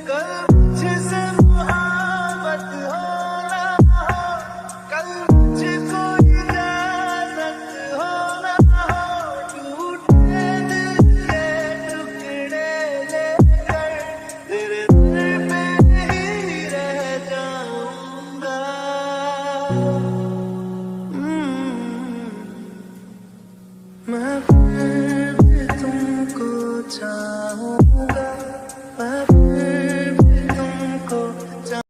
कल मुझसे मोहब्बत हो ना हो, कल मुझको इजाजत हो ना हो, टूटे दिल के टुकड़े लेकर तेरे दर पे ही रह जाऊंगा। मैं